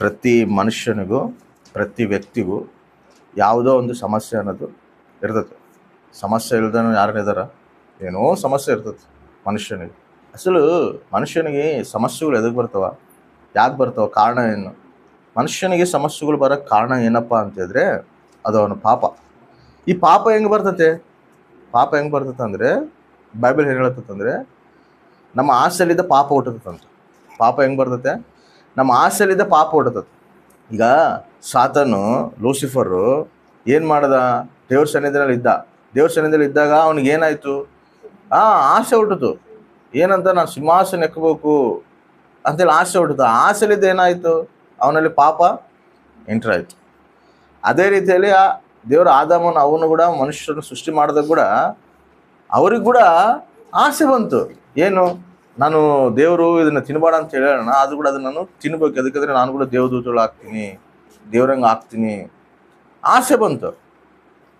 ಪ್ರತಿ ಮನುಷ್ಯನಿಗೂ ಪ್ರತಿ ವ್ಯಕ್ತಿಗೂ ಯಾವುದೋ ಒಂದು ಸಮಸ್ಯೆ ಅನ್ನೋದು ಇರ್ತದೆ. ಸಮಸ್ಯೆ ಇಲ್ದೇನೂ ಯಾರನ್ನಿದಾರ? ಏನೋ ಸಮಸ್ಯೆ ಇರ್ತದೆ ಮನುಷ್ಯನಿಗೆ. ಅಸಲು ಮನುಷ್ಯನಿಗೆ ಸಮಸ್ಯೆಗಳು ಎದಕ್ಕೆ ಬರ್ತಾವ, ಯಾಕೆ ಬರ್ತಾವ, ಕಾರಣ ಏನು? ಮನುಷ್ಯನಿಗೆ ಸಮಸ್ಯೆಗಳು ಬರೋಕ್ಕೆ ಕಾರಣ ಏನಪ್ಪ ಅಂತಂದರೆ ಅದು ಅವನ ಪಾಪ. ಈ ಪಾಪ ಹೆಂಗೆ ಬರ್ತತೆ? ಪಾಪ ಹೆಂಗೆ ಬರ್ತದೆ ಅಂದರೆ ಬೈಬಲ್ ಏನು ಹೇಳ್ತಂದರೆ ನಮ್ಮ ಆಸೆಲಿದ್ದ ಪಾಪ ಹುಟ್ಟತಂತ. ಪಾಪ ಹೆಂಗೆ ಬರ್ತತೆ? ನಮ್ಮ ಆಸೆಲಿದ್ದ ಪಾಪ ಹುಟ್ಟತದೆ. ಈಗ ಸಾತನು ಲೂಸಿಫರು ಏನು ಮಾಡ್ದ? ದೇವ್ರ ಸನ್ನಿಧಿಯಲ್ಲಿ ಇದ್ದ. ದೇವ್ರ ಸನ್ನಿಧಿಯಲ್ಲಿ ಇದ್ದಾಗ ಅವ್ನಿಗೆ ಏನಾಯಿತು? ಆಸೆ ಹುಟ್ಟಿತು. ಏನಂತ? ನಾನು ಸಿಂಹಾಸನ ಎಕ್ಕಬೇಕು ಅಂತೇಳಿ ಆಸೆ ಹುಟ್ಟಿತು. ಆ ಆಸೆಲಿದ್ದ ಏನಾಯಿತು? ಅವನಲ್ಲಿ ಪಾಪ ಎಂಟ್ರ್ ಆಯಿತು. ಅದೇ ರೀತಿಯಲ್ಲಿ ದೇವರು ಆದಾಮನ ಅವನು ಕೂಡ ಮನುಷ್ಯರನ್ನು ಸೃಷ್ಟಿ ಮಾಡಿದಾಗ ಕೂಡ ಅವ್ರಿಗೆ ಕೂಡ ಆಸೆ ಬಂತು. ಏನು? ನಾನು ದೇವರು ಇದನ್ನು ತಿನ್ನಬೇಡ ಅಂತ ಹೇಳೋಣ, ಅದು ಕೂಡ ಅದನ್ನು ನಾನು ತಿನ್ಬೇಕು, ಅದಕ್ಕಾದ್ರೆ ನಾನು ಕೂಡ ದೇವದೂತಳು ಆಗ್ತೀನಿ, ದೇವ್ರಂಗೆ ಆಗ್ತೀನಿ. ಆಸೆ ಬಂತು.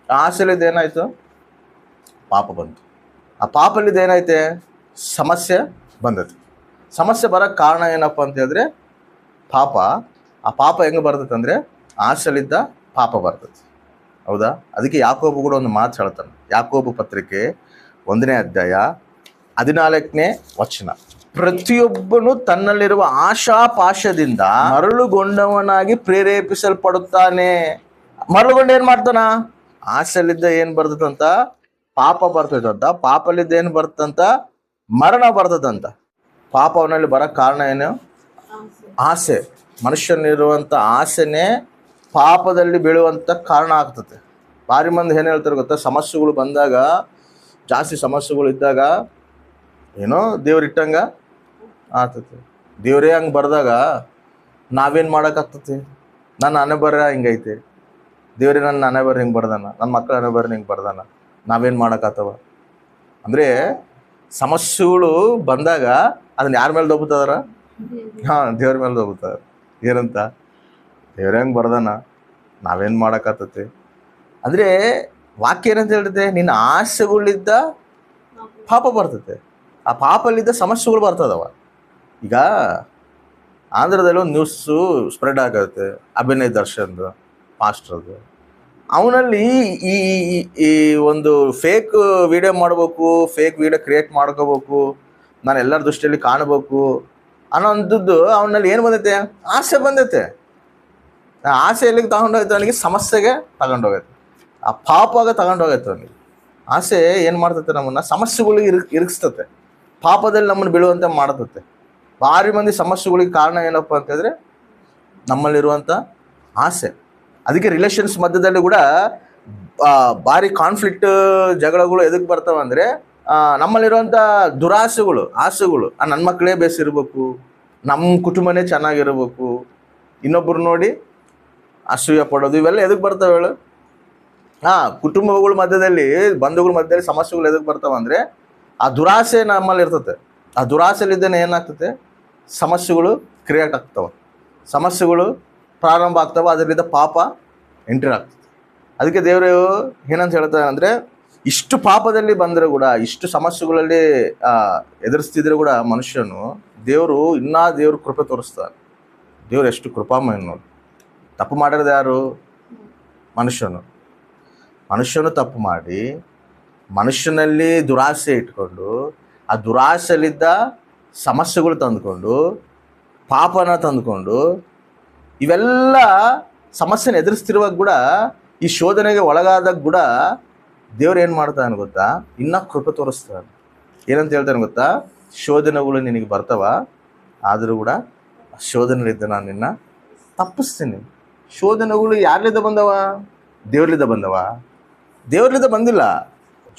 ಆ ಆಸೆಲಿದ್ದು ಏನಾಯಿತು? ಪಾಪ ಬಂತು. ಆ ಪಾಪಲ್ಲಿದ್ದು ಏನೈತೆ? ಸಮಸ್ಯೆ ಬಂದೈತೆ. ಸಮಸ್ಯೆ ಬರೋಕ್ಕೆ ಕಾರಣ ಏನಪ್ಪ ಅಂತ ಹೇಳಿದ್ರೆ ಪಾಪ. ಆ ಪಾಪ ಹೆಂಗೆ ಬರ್ತೈತೆ ಅಂದರೆ ಆಸೆಲಿದ್ದ ಪಾಪ ಬರ್ತೈತೆ. ಹೌದಾ? ಅದಕ್ಕೆ ಯಾಕೋಬು ಕೂಡ ಒಂದು ಮಾತು ಹೇಳ್ತಾನೆ. ಯಾಕೋಬು ಪತ್ರಿಕೆ 1ನೇ ಅಧ್ಯಾಯ 14ನೇ ವಚನ. ಪ್ರತಿಯೊಬ್ಬನು ತನ್ನಲ್ಲಿರುವ ಆಶಾಪಾಶದಿಂದ ಮರಳುಗೊಂಡವನಾಗಿ ಪ್ರೇರೇಪಿಸಲ್ಪಡುತ್ತಾನೆ. ಮರಳುಗೊಂಡು ಏನು ಮಾಡ್ತಾನ? ಆಸೆಲಿದ್ದ ಏನು ಬರ್ತದಂತ? ಪಾಪ ಬರ್ತದಂತ. ಪಾಪಲಿದ್ದ ಏನು ಬರ್ತದಂತ? ಮರಣ ಬರ್ತದಂತ. ಪಾಪ ಅವನಲ್ಲಿ ಬರೋಕ್ಕೆ ಕಾರಣ ಏನು? ಆಸೆ. ಮನುಷ್ಯನಿರುವಂಥ ಆಸೆನೇ ಪಾಪದಲ್ಲಿ ಬೀಳುವಂಥ ಕಾರಣ ಆಗ್ತದೆ. ಭಾರಿ ಮಂದಿ ಏನು ಹೇಳ್ತಾರೆ ಗೊತ್ತಾ? ಸಮಸ್ಯೆಗಳು ಬಂದಾಗ, ಜಾಸ್ತಿ ಸಮಸ್ಯೆಗಳು ಇದ್ದಾಗ ಏನೋ ದೇವ್ರು ಇಟ್ಟಂಗೆ ಆಗ್ತದೆ. ದೇವರೇ ಹಂಗೆ ಬರ್ದಾಗ ನಾವೇನು ಮಾಡೋಕ್ಕಾಗ್ತದೆ? ನನ್ನ ಹಣೆಬರ ಹಿಂಗೈತೆ, ದೇವರೇ ನನ್ನ ಹಣೆಬರ ಹಿಂಗೆ ಬರ್ದಾನ, ನನ್ನ ಮಕ್ಕಳ ಹಣೆಬರ ಹಿಂಗೆ ಬರ್ದಾನ, ನಾವೇನು ಮಾಡೋಕ್ಕಾಗ್ತವ? ಅಂದರೆ ಸಮಸ್ಯೆಗಳು ಬಂದಾಗ ಅದನ್ನ ಯಾರ ಮೇಲೆ ದೊಬ್ಬುತ್ತದಾರ? ದೇವ್ರ ಮೇಲೆ ದೊಬ್ಬುತ್ತಾರ. ಏನಂತ? ದೇವ್ರ ಹೆಂಗೆ ಬರ್ದಾನ, ನಾವೇನು ಮಾಡೋಕ್ಕಾಗ್ತತೆ? ಅಂದರೆ ವಾಕ್ಯ ಏನಂತ ಹೇಳ್ತದೆ? ನಿನ್ನ ಆಸೆಗಳಿದ್ದ ಪಾಪ ಬರ್ತದೆ. ಆ ಪಾಪಲ್ಲಿದ್ದ ಸಮಸ್ಯೆಗಳು ಬರ್ತದವ. ಈಗ ಆಂಧ್ರದಲ್ಲಿ ಒಂದು ನ್ಯೂಸು ಸ್ಪ್ರೆಡ್ ಆಗುತ್ತೆ, ಅಭಿನಯ್ ದರ್ಶನ್ದು, ಪಾಸ್ಟ್ರದು. ಅವನಲ್ಲಿ ಈ ಈ ಒಂದು ಫೇಕ್ ವಿಡಿಯೋ ಮಾಡಬೇಕು, ಫೇಕ್ ವಿಡಿಯೋ ಕ್ರಿಯೇಟ್ ಮಾಡ್ಕೋಬೇಕು, ನಾನು ಎಲ್ಲರ ದೃಷ್ಟಿಯಲ್ಲಿ ಕಾಣಬೇಕು ಅನ್ನೋಂಥದ್ದು ಅವನಲ್ಲಿ ಏನು ಬಂದೈತೆ? ಆಸೆ ಬಂದೈತೆ. ಆ ಆಸೆ ಎಲ್ಲಿಗೆ ತಗೊಂಡೋಗೈತೆ? ಅವನಿಗೆ ಸಮಸ್ಯೆಗೆ ತಗೊಂಡೋಗೈತೆ. ಆ ಪಾಪಾಗ ತಗೊಂಡೋಗೈತೆ ಅವನಿಗೆ. ಆಸೆ ಏನು ಮಾಡ್ತೈತೆ? ನಮ್ಮನ್ನು ಸಮಸ್ಯೆಗಳಿಗೆ ಇರಿಸ್ತತೆ, ಪಾಪದಲ್ಲಿ ನಮ್ಮನ್ನು ಬೀಳುವಂತೆ ಮಾಡ್ತತೆ. ಭಾರಿ ಮಂದಿ ಸಮಸ್ಯೆಗಳಿಗೆ ಕಾರಣ ಏನಪ್ಪ ಅಂತಂದರೆ ನಮ್ಮಲ್ಲಿರುವಂಥ ಆಸೆ. ಅದಕ್ಕೆ ರಿಲೇಷನ್ಸ್ ಮಧ್ಯದಲ್ಲಿ ಕೂಡ ಭಾರಿ ಕಾನ್ಫ್ಲಿಕ್ಟ್, ಜಗಳಗಳು ಎದಕ್ಕೆ ಬರ್ತಾವೆ ಅಂದರೆ ನಮ್ಮಲ್ಲಿರುವಂಥ ದುರಾಸೆಗಳು, ಆಸೆಗಳು. ನನ್ನ ಮಕ್ಕಳೇ ಬೇಸಿರ್ಬೇಕು, ನಮ್ಮ ಕುಟುಂಬನೇ ಚೆನ್ನಾಗಿರ್ಬೇಕು, ಇನ್ನೊಬ್ಬರು ನೋಡಿ ಅಸೂಯೆ ಪಡೋದು, ಇವೆಲ್ಲ ಎದಕ್ಕೆ ಬರ್ತಾವೆ ಹೇಳು? ಕುಟುಂಬಗಳ ಮಧ್ಯದಲ್ಲಿ, ಬಂಧುಗಳ ಮಧ್ಯದಲ್ಲಿ ಸಮಸ್ಯೆಗಳು ಎದಕ್ಕೆ ಬರ್ತಾವೆ ಅಂದರೆ ಆ ದುರಾಸೆ ನಮ್ಮಲ್ಲಿ ಇರ್ತದೆ. ಆ ದುರಾಸೆಲಿದ್ದೇನೆ ಏನಾಗ್ತದೆ? ಸಮಸ್ಯೆಗಳು ಕ್ರಿಯೇಟ್ ಆಗ್ತವೆ, ಸಮಸ್ಯೆಗಳು ಪ್ರಾರಂಭ ಆಗ್ತವೆ, ಅದರಿಂದ ಪಾಪ ಎಂಟ್ರಿ ಆಗ್ತದೆ. ಅದಕ್ಕೆ ದೇವರು ಏನಂತ ಹೇಳ್ತಾರೆ ಅಂದರೆ, ಇಷ್ಟು ಪಾಪದಲ್ಲಿ ಬಂದರೆ ಕೂಡ, ಇಷ್ಟು ಸಮಸ್ಯೆಗಳಲ್ಲಿ ಎದುರಿಸ್ತಿದ್ರೆ ಕೂಡ ಮನುಷ್ಯನು, ದೇವರು ಇನ್ನೂ ದೇವ್ರ ಕೃಪೆ ತೋರಿಸ್ತಾರೆ. ದೇವ್ರು ಎಷ್ಟು ಕೃಪಾಮಯ ನೋಡಿ. ತಪ್ಪು ಮಾಡಿರೋದು ಯಾರು? ಮನುಷ್ಯನು ತಪ್ಪು ಮಾಡಿ ಮನುಷ್ಯನಲ್ಲಿ ದುರಾಸೆ ಇಟ್ಕೊಂಡು, ಆ ದುರಾಸೆಲಿದ್ದ ಸಮಸ್ಯೆಗಳು ತಂದುಕೊಂಡು, ಪಾಪನ ತಂದುಕೊಂಡು, ಇವೆಲ್ಲ ಸಮಸ್ಯೆನ ಎದುರಿಸ್ತಿರುವಾಗ ಕೂಡ, ಈ ಶೋಧನೆಗೆ ಒಳಗಾದಾಗ ಕೂಡ ದೇವ್ರು ಏನು ಮಾಡ್ತಾನೆ ಗೊತ್ತಾ? ಇನ್ನೂ ಕೃಪೆ ತೋರಿಸ್ತಾನೆ. ಏನಂತ ಹೇಳ್ತಾನೆ ಗೊತ್ತಾ? ಶೋಧನೆಗಳು ನಿನಗೆ ಬರ್ತಾವ, ಆದರೂ ಕೂಡ ಶೋಧನೆಗಳಿದ್ದ ನಾನು ನಿನ್ನ ತಪ್ಪಿಸ್ತೀನಿ. ಶೋಧನೆಗಳು ಯಾರ್ಲಿಂದ ಬಂದವ? ದೇವ್ರಲಿಂದ ಬಂದವ. ದೇವ್ರಲಿಂದ ಬಂದಿಲ್ಲ.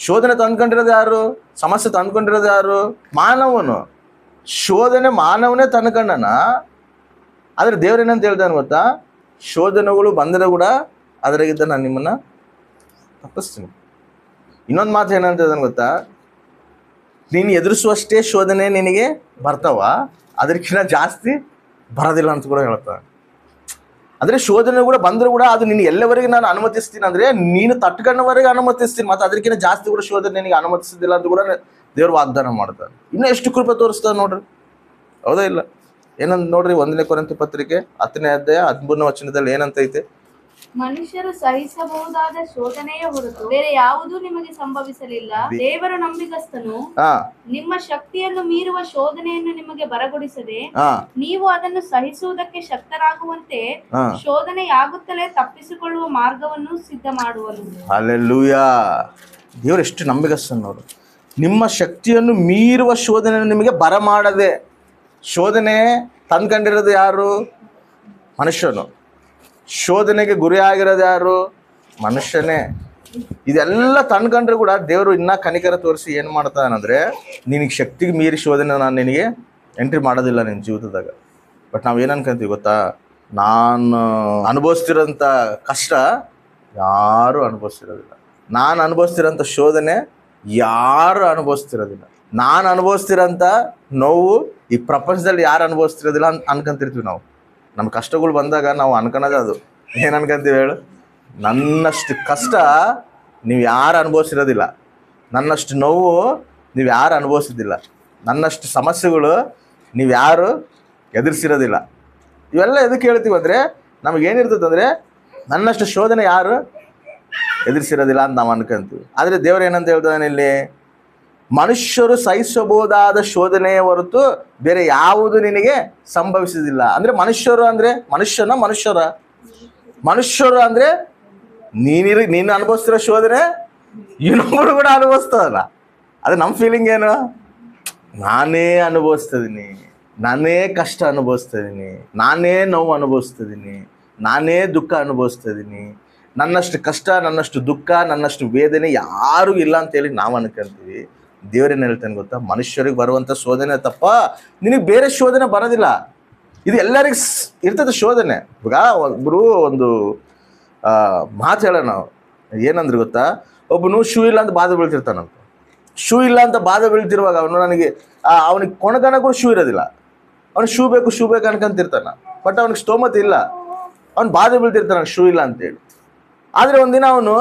ಶೋಧನೆ ತಂದ್ಕೊಂಡಿರೋದು ಯಾರು? ಸಮಸ್ಯೆ ತಂದ್ಕೊಂಡಿರೋದು ಯಾರು? ಮಾನವನು. ಶೋಧನೆ ಮಾನವನೇ ತಂದ್ಕೊಂಡನ. ಆದರೆ ದೇವ್ರೇನಂತ ಹೇಳ್ತಾನೆ ಗೊತ್ತಾ? ಶೋಧನೆಗಳು ಬಂದರೆ ಕೂಡ ಅದರಾಗಿದ್ದ ನಾನು ನಿಮ್ಮನ್ನು ತಪ್ಪಿಸ್ತೀನಿ. ಇನ್ನೊಂದು ಮಾತು ಏನಂತ ಹೇಳ್ತಾನೆ ಗೊತ್ತಾ? ನೀನು ಎದುರಿಸುವಷ್ಟೇ ಶೋಧನೆ ನಿನಗೆ ಬರ್ತಾವ, ಅದಕ್ಕಿಂತ ಜಾಸ್ತಿ ಬರೋದಿಲ್ಲ ಅಂತ ಕೂಡ ಹೇಳ್ತಾನೆ. ಅಂದರೆ ಶೋಧನೆ ಕೂಡ ಬಂದರೂ ಕೂಡ ಅದು ನಿನಗೆ ಎಲ್ಲವರೆಗೆ ನಾನು ಅನುಮತಿಸ್ತೀನಿ ಅಂದರೆ ನೀನು ತಟ್ಕೊಂಡವರೆಗೆ ಅನುಮತಿಸ್ತೀನಿ, ಮತ್ತು ಅದಕ್ಕಿಂತ ಜಾಸ್ತಿ ಕೂಡ ಶೋಧನೆ ನಿನಗೆ ಅನುಮತಿಸೋದಿಲ್ಲ ಅಂತ ಕೂಡ ದೇವ್ರು ವಾಗ್ದಾನ ಮಾಡ್ತಾರೆ. ಇನ್ನೂ ಎಷ್ಟು ಕೃಪೆ ತೋರಿಸ್ತಾರೆ ನೋಡ್ರಿ. ಹೌದಾ ಇಲ್ಲ? ಏನಂತ ನೋಡ್ರಿ, 1 ಕೊರಿಂಥ ಪತ್ರಿಕೆ 10ನೇ ಅಧ್ಯಾಯ 13ನೇ ವಚನದಲ್ಲಿ ಏನಂತೈತೆ? ಮನುಷ್ಯರು ಸಹಿಸಬಹುದಾದ ಶೋಧನೆಯ ಹೊರತು ಬೇರೆ ಯಾವುದೂ ನಿಮಗೆ ಸಂಭವಿಸಲಿಲ್ಲ. ದೇವರು ನಂಬಿಗಸ್ತನು, ನಿಮ್ಮ ಶಕ್ತಿಯನ್ನು ಮೀರುವ ಶೋಧನೆಯನ್ನು ನಿಮಗೆ ಬರಗೊಡಿಸದೆ ನೀವು ಅದನ್ನು ಸಹಿಸುವುದಕ್ಕೆ ಶಕ್ತರಾಗುವಂತೆ ಶೋಧನೆಯಾಗುತ್ತಲೇ ತಪ್ಪಿಸಿಕೊಳ್ಳುವ ಮಾರ್ಗವನ್ನು ಸಿದ್ಧ ಮಾಡುವನು. ಹಲ್ಲೆಲೂಯಾ. ದೇವರು ಎಷ್ಟು ನಂಬಿಗಸ್ತನು ನೋಡು. ನಿಮ್ಮ ಶಕ್ತಿಯನ್ನು ಮೀರುವ ಶೋಧನೆಯನ್ನು ನಿಮಗೆ ಬರಮಾಡದೆ. ಶೋಧನೆ ತಂದ್ಕೊಂಡಿರೋದು ಯಾರು? ಮನುಷ್ಯನು. ಶೋಧನೆಗೆ ಗುರಿಯಾಗಿರೋದು ಯಾರು? ಮನುಷ್ಯನೇ. ಇದೆಲ್ಲ ತಂದ್ಕೊಂಡ್ರೆ ಕೂಡ ದೇವರು ಇನ್ನೂ ಕನಿಕರ ತೋರಿಸಿ ಏನು ಮಾಡ್ತಾನಂದರೆ, ನಿನಗೆ ಶಕ್ತಿಗೆ ಮೀರಿ ಶೋಧನೆ ನಾನು ನಿನಗೆ ಎಂಟ್ರಿ ಮಾಡೋದಿಲ್ಲ ನಿನ್ನ ಜೀವಿತದಾಗ. ಬಟ್ ನಾವು ಏನು ಅನ್ಕೊಂತೀವಿ ಗೊತ್ತಾ? ನಾನು ಅನುಭವಿಸ್ತಿರೋಂಥ ಕಷ್ಟ ಯಾರೂ ಅನುಭವಿಸ್ತಿರೋದಿಲ್ಲ. ನಾನು ಅನುಭವಿಸ್ತಿರೋಂಥ ಶೋಧನೆ ಯಾರು ಅನುಭವಿಸ್ತಿರೋದಿಲ್ಲ. ನಾನು ಅನುಭವಿಸ್ತಿರೋಂಥ ನೋವು ಈ ಪ್ರಪಂಚದಲ್ಲಿ ಯಾರು ಅನುಭವಿಸ್ತಿರೋದಿಲ್ಲ ಅನ್ಕೊಂತಿರ್ತೀವಿ ನಾವು. ನಮ್ಮ ಕಷ್ಟಗಳು ಬಂದಾಗ ನಾವು ಅನ್ಕೊಳೋದು ಅದು. ಏನು ಅನ್ಕೊಂತೀವಿ ಹೇಳು? ನನ್ನಷ್ಟು ಕಷ್ಟ ನೀವು ಯಾರು ಅನುಭವಿಸಿರೋದಿಲ್ಲ, ನನ್ನಷ್ಟು ನೋವು ನೀವು ಯಾರು ಅನುಭವಿಸಿದ್ದಿಲ್ಲ, ನನ್ನಷ್ಟು ಸಮಸ್ಯೆಗಳು ನೀವು ಯಾರು ಎದುರಿಸಿರೋದಿಲ್ಲ. ಇವೆಲ್ಲ ಎದಕ್ಕೆ ಹೇಳ್ತೀವಿ ಅಂದರೆ, ನಮಗೇನಿರ್ತದೆ ಅಂದರೆ ನನ್ನಷ್ಟು ಶೋಧನೆ ಯಾರು ಎದುರಿಸಿರೋದಿಲ್ಲ ಅಂತ ನಾವು ಅನ್ಕೊಂತೀವಿ. ಆದರೆ ದೇವರು ಏನಂತ ಹೇಳ್ತಾನೆ ಇಲ್ಲಿ? ಮನುಷ್ಯರು ಸಹಿಸಬಹುದಾದ ಶೋಧನೆಯ ಹೊರತು ಬೇರೆ ಯಾವುದು ನಿನಗೆ ಸಂಭವಿಸುವುದಿಲ್ಲ. ಅಂದರೆ ಮನುಷ್ಯರು ಅಂದರೆ ಮನುಷ್ಯರು ಅಂದರೆ ನೀನು ಅನುಭವಿಸ್ತಿರೋ ಶೋಧನೆ ಇನ್ನೊಬ್ಬರು ಕೂಡ ಅನುಭವಿಸ್ತದಲ್ಲ. ಅದು ನಮ್ಮ ಫೀಲಿಂಗ್ ಏನು? ನಾನೇ ಅನುಭವಿಸ್ತಿದ್ದೀನಿ, ನಾನೇ ಕಷ್ಟ ಅನುಭವಿಸ್ತಿದ್ದೀನಿ, ನಾನೇ ನೋವು ಅನುಭವಿಸ್ತಿದ್ದೀನಿ, ನಾನೇ ದುಃಖ ಅನುಭವಿಸ್ತಿದ್ದೀನಿ. ನನ್ನಷ್ಟು ಕಷ್ಟ, ನನ್ನಷ್ಟು ದುಃಖ, ನನ್ನಷ್ಟು ವೇದನೆ ಯಾರೂ ಇಲ್ಲ ಅಂತೇಳಿ ನಾವು ಅನ್ಕೊಂತೀವಿ. ದೇವರೇನು ಹೇಳ್ತಾನೆ ಗೊತ್ತಾ? ಮನುಷ್ಯರಿಗೆ ಬರುವಂಥ ಶೋಧನೆ ತಪ್ಪ, ನಿನಗೆ ಬೇರೆ ಶೋಧನೆ ಬರೋದಿಲ್ಲ. ಇದು ಎಲ್ಲರಿಗೂ ಇರ್ತದೆ ಶೋಧನೆ. ಇವಾಗ ಒಬ್ಬರು ಒಂದು ಮಾತು ಹೇಳೋಣ ನಾವು. ಏನಂದ್ರೆ ಗೊತ್ತಾ? ಒಬ್ಬನು ಶೂ ಇಲ್ಲ ಅಂತ ಬಾಧೆ ಬೀಳ್ತಿರ್ತಾನಂತ. ಶೂ ಇಲ್ಲ ಅಂತ ಬಾಧೆ ಬೀಳ್ತಿರುವಾಗ ಅವನಿಗೆ ಕೊಣಗನಗೂ ಶೂ ಇರೋದಿಲ್ಲ. ಅವ್ನಿಗೆ ಶೂ ಬೇಕು ಅನ್ಕೊಂತಿರ್ತಾನೆ. ಬಟ್ ಅವ್ನಿಗೆ ಸ್ತೋಮತೆ ಇಲ್ಲ, ಅವ್ನು ಬಾಧೆ ಬೀಳ್ತಿರ್ತಾನೆ ಶೂ ಇಲ್ಲ ಅಂತೇಳಿ. ಆದರೆ ಒಂದಿನ ಅವನು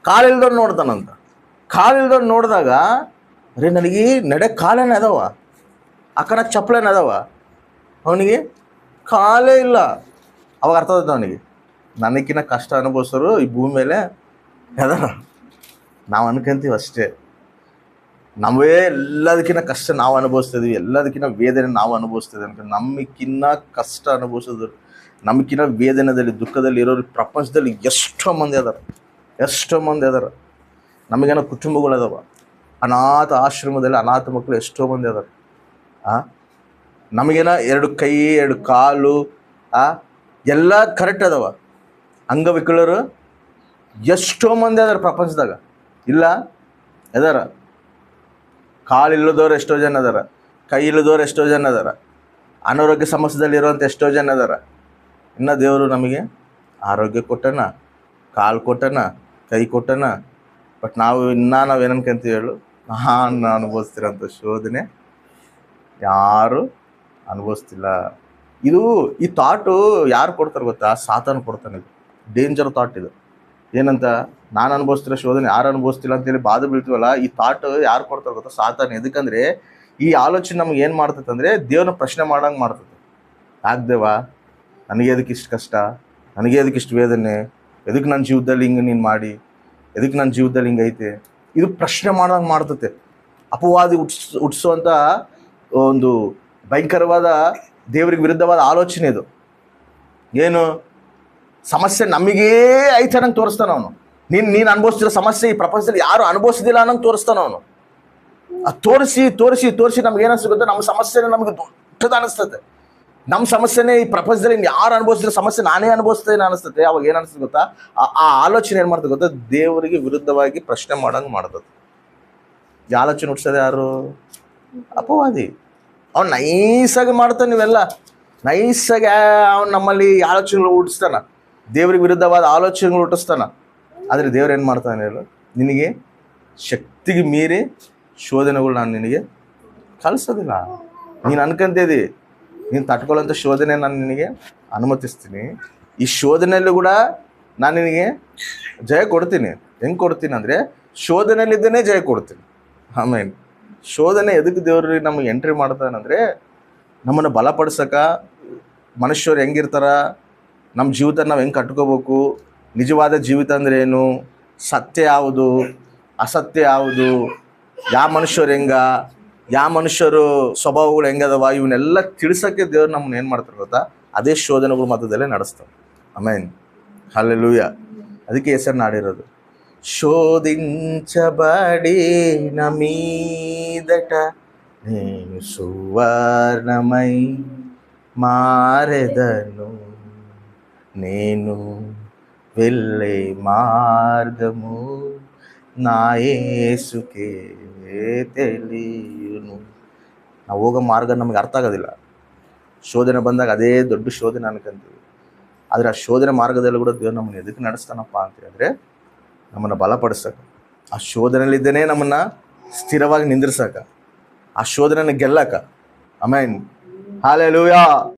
ಕಾಲಿಲ್ದವ್ನು ನೋಡ್ತಾನಂತ. ಕಾಲಿಲ್ದವ್ನು ನೋಡಿದಾಗ, ಅರೆ ನನಗೆ ನಡೆ ಕಾಲೇನೆ ಅದಾವ, ಅಕ್ಕನ ಚಪ್ಪಲೇನೆ ಅದಾವ, ಅವನಿಗೆ ಕಾಲೇ ಇಲ್ಲ. ಅವಾಗ ಅರ್ಥ ಆಗುತ್ತೆ ಅವನಿಗೆ, ನನಗಿನ್ನ ಕಷ್ಟ ಅನುಭವಿಸೋರು ಈ ಭೂಮಿ ಮೇಲೆ ಅದಾರ. ನಾವು ಅನ್ಕೊಂತೀವಿ ಅಷ್ಟೇ, ನಮ್ಮೇ ಎಲ್ಲದಕ್ಕಿಂತ ಕಷ್ಟ ನಾವು ಅನುಭವಿಸ್ತಿದ್ವಿ, ಎಲ್ಲದಕ್ಕಿಂತ ವೇದನೆ ನಾವು ಅನುಭವಿಸ್ತಿದ್ವಿ ಅಂತ. ನಮಗಿನ್ನ ಕಷ್ಟ ಅನುಭವಿಸೋದು, ನಮಗಿನ್ನ ವೇದನೆದಲ್ಲಿ ದುಃಖದಲ್ಲಿ ಇರೋರು ಪ್ರಪಂಚದಲ್ಲಿ ಎಷ್ಟೋ ಮಂದಿ ಅದಾರ. ನಮಗೇನೋ ಕುಟುಂಬಗಳದಾವ, ಅನಾಥ ಆಶ್ರಮದಲ್ಲಿ ಅನಾಥ ಮಕ್ಕಳು ಎಷ್ಟೋ ಮಂದಿ ಅದಾರ. ನಮಗೇನೋ 2 ಕೈ 2 ಕಾಲು ಎಲ್ಲ ಕರೆಕ್ಟ್ ಅದಾವ. ಅಂಗವಿಕಲರು ಎಷ್ಟೋ ಮಂದಿ ಅದಾರ ಪ್ರಪಂಚದಾಗ. ಇಲ್ಲ ಅದಾರ. ಕಾಲಿಲ್ಲದವ್ರು ಎಷ್ಟೋ ಜನ ಅದಾರ, ಕೈ ಇಲ್ಲದವ್ರು ಎಷ್ಟೋ ಜನ ಅದಾರ, ಅನಾರೋಗ್ಯ ಸಮಸ್ಯೆದಲ್ಲಿರುವಂಥ ಎಷ್ಟೋ ಜನ ಅದಾರ. ಇನ್ನು ದೇವರು ನಮಗೆ ಆರೋಗ್ಯ ಕೊಟ್ಟನ, ಕಾಲು ಕೊಟ್ಟನ, ಕೈ ಕೊಟ್ಟನ. ಬಟ್ ನಾವು ಏನನ್ಕಂತೀವಿ ಹೇಳು? ನಾನು ಅನುಭವಿಸ್ತಿರೋಂಥ ಶೋಧನೆ ಯಾರು ಅನುಭವಿಸ್ತಿಲ್ಲ. ಈ ಥಾಟು ಯಾರು ಕೊಡ್ತಾರೆ ಗೊತ್ತಾ? ಸಾತಾನು ಕೊಡ್ತಾನೆ. ಇದು ಡೇಂಜರ್ ಥಾಟ್. ಇದು ಏನಂತ? ನಾನು ಅನುಭವಿಸ್ತಿರೋ ಶೋಧನೆ ಯಾರು ಅನುಭವಿಸ್ತಿಲ್ಲ ಅಂತೇಳಿ ಬಾಧೆ ಬೀಳ್ತೀವಲ್ಲ, ಈ ಥಾಟ್ ಯಾರು ಕೊಡ್ತಾರೆ ಗೊತ್ತಾ? ಸಾತಾನು. ಎದಕ್ಕಂದರೆ ಈ ಆಲೋಚನೆ ನಮ್ಗೆ ಏನು ಮಾಡ್ತೈತೆ ಅಂದರೆ, ದೇವ್ರನ್ನ ಪ್ರಶ್ನೆ ಮಾಡಂಗೆ ಮಾಡ್ತೈತೆ. ಯಾಕ್ದೇವಾ ನನಗೆ ಎದಕ್ಕೆ ಇಷ್ಟು ಕಷ್ಟ, ನನಗೆ ಎದಕ್ಕೆ ಇಷ್ಟು ವೇದನೆ, ಎದಕ್ಕೆ ನನ್ನ ಜೀವದಲ್ಲಿ ಹಿಂಗೆ ನೀನು ಮಾಡಿ, ಎದಕ್ಕೆ ನನ್ನ ಜೀವದಲ್ಲಿ ಹಿಂಗೈತೆ? ಇದು ಪ್ರಶ್ನೆ ಮಾಡೋಂಗೆ ಮಾಡ್ತೈತೆ. ಅಪವಾದಿ ಹುಟ್ಟಿಸುವಂಥ ಒಂದು ಭಯಂಕರವಾದ ದೇವ್ರಿಗೆ ವಿರುದ್ಧವಾದ ಆಲೋಚನೆ ಇದು. ಏನು ಸಮಸ್ಯೆ ನಮಗೇ ಐತೆ ಅನ್ನಂಗೆ ತೋರಿಸ್ತಾನೆ ಅವನು. ನೀನು ಅನುಭವಿಸ್ತಿರೋ ಸಮಸ್ಯೆ ಈ ಪ್ರಪಂಚದಲ್ಲಿ ಯಾರು ಅನುಭವಿಸಿದಿಲ್ಲ ಅನ್ನಂಗೆ ತೋರಿಸ್ತಾನೆ ಅವನು. ಅದು ತೋರಿಸಿ ನಮ್ಗೆ ಏನಿಸ್ತದೆ ಗೊತ್ತಾ? ನಮ್ಮ ಸಮಸ್ಯೆನೇ ನಮಗೆ ದೊಡ್ಡದು ಅನಿಸ್ತದೆ. ನಮ್ಮ ಸಮಸ್ಯೆನೇ ಈ ಪ್ರಪಂಚದಲ್ಲಿ ಯಾರು ಅನುಭವಿಸಿರೋ ಸಮಸ್ಯೆ ನಾನೇ ಅನುಭವಿಸ್ತೇನೆ ಅನಿಸ್ತದೆ. ಅವಾಗ ಏನು ಅನಿಸ್ತದೆ ಗೊತ್ತಾ? ಆ ಆಲೋಚನೆ ಏನು ಮಾಡ್ತದೆ ಗೊತ್ತಾ? ದೇವರಿಗೆ ವಿರುದ್ಧವಾಗಿ ಪ್ರಶ್ನೆ ಮಾಡೋಂಗೆ ಮಾಡ್ತದೆ. ಈ ಆಲೋಚನೆ ಹುಟ್ಟಿಸೋದು ಯಾರು? ಅಪವಾದಿ. ಅವ್ನು ನೈಸಾಗಿ ಮಾಡ್ತಾನೆ. ನೀವೆಲ್ಲ ನೈಸಾಗಿ ಅವ್ನು ನಮ್ಮಲ್ಲಿ ಆಲೋಚನೆಗಳು ಹುಟ್ಟಿಸ್ತಾನ, ದೇವ್ರಿಗೆ ವಿರುದ್ಧವಾದ ಆಲೋಚನೆಗಳು ಹುಟ್ಟಿಸ್ತಾನ. ಆದರೆ ದೇವ್ರು ಏನು ಮಾಡ್ತಾನೆ ಹೇಳು? ನಿನಗೆ ಶಕ್ತಿಗೆ ಮೀರಿ ಶೋಧನೆಗಳು ನಾನು ನಿನಗೆ ಕಳಿಸೋದಿಲ್ಲ. ನೀನು ಅನ್ಕೊಂತಿದ್ದಿ ನೀನು ತಟ್ಕೊಳ್ಳೋಂಥ ಶೋಧನೆ ನಾನು ನಿನಗೆ ಅನುಮತಿಸ್ತೀನಿ. ಈ ಶೋಧನೆಯಲ್ಲೂ ಕೂಡ ನಾನು ನಿನಗೆ ಜಯ ಕೊಡ್ತೀನಿ. ಹೆಂಗೆ ಕೊಡ್ತೀನಿ ಅಂದರೆ, ಶೋಧನೆಯಲ್ಲಿದ್ದೇನೆ ಜಯ ಕೊಡ್ತೀನಿ. ಆಮೇಲೆ ಶೋಧನೆ ಎದಕ್ಕೆ ದೇವ್ರಿಗೆ ನಮಗೆ ಎಂಟ್ರಿ ಮಾಡ್ತಾನಂದರೆ, ನಮ್ಮನ್ನು ಬಲಪಡಿಸಕ, ಮನುಷ್ಯರು ಹೆಂಗಿರ್ತಾರ, ನಮ್ಮ ಜೀವಿತ ನಾವು ಹೆಂಗೆ ಕಟ್ಕೋಬೇಕು, ನಿಜವಾದ ಜೀವಿತ ಅಂದರೆ ಏನು, ಸತ್ಯ ಯಾವುದು, ಅಸತ್ಯ ಯಾವುದು, ಯಾವ ಮನುಷ್ಯರು ಯಾವ ಮನುಷ್ಯರು ಸ್ವಭಾವಗಳು ಹೆಂಗದವ, ಇವನ್ನೆಲ್ಲ ತಿಳಿಸೋಕ್ಕೆ ದೇವ್ರು ನಮ್ಮನ್ನ ಏನು ಮಾಡ್ತಾರೆ ಗೊತ್ತಾ, ಅದೇ ಶೋಧನೆಗಳು ಮಧ್ಯದಲ್ಲೇ ನಡೆಸ್ತಾರೆ. Amen, hallelujah. ಅದಕ್ಕೆ ಹೆಸರು ನಾಡಿರೋದು, శోధించబడిన మీదట నేను సువర్ణమై మారెదను, నేను వెళ్ళే మార్గము నా యేసుకే తెలియుನು. ನಾವು ಹೋಗೋ ಮಾರ್ಗ ನಮಗೆ ಅರ್ಥ ಆಗೋದಿಲ್ಲ. ಶೋಧನೆ ಬಂದಾಗ ಅದೇ ದೊಡ್ಡ ಶೋಧನೆ ಅನ್ಕೊಂತೀವಿ. ಆದರೆ ಆ ಶೋಧನೆ ಮಾರ್ಗದಲ್ಲಿ ಕೂಡ ದೇವ್ರು ನಮ್ಮನ್ನು ಎದಕ್ಕೆ ನಡೆಸ್ತಾನಪ್ಪ ಅಂತ ಹೇಳಿದ್ರೆ, ನಮ್ಮನ್ನು ಬಲಪಡಿಸಕ್ಕೆ, ಆ ಶೋಧನೆಯಲ್ಲಿದ್ದೇನೆ ನಮ್ಮನ್ನು ಸ್ಥಿರವಾಗಿ ನಿಂದಿರ್ಸಕ್ಕೆ, ಆ ಶೋಧನೆಯನ್ನು ಗೆಲ್ಲಕ್ಕೆ. Amen, hallelujah.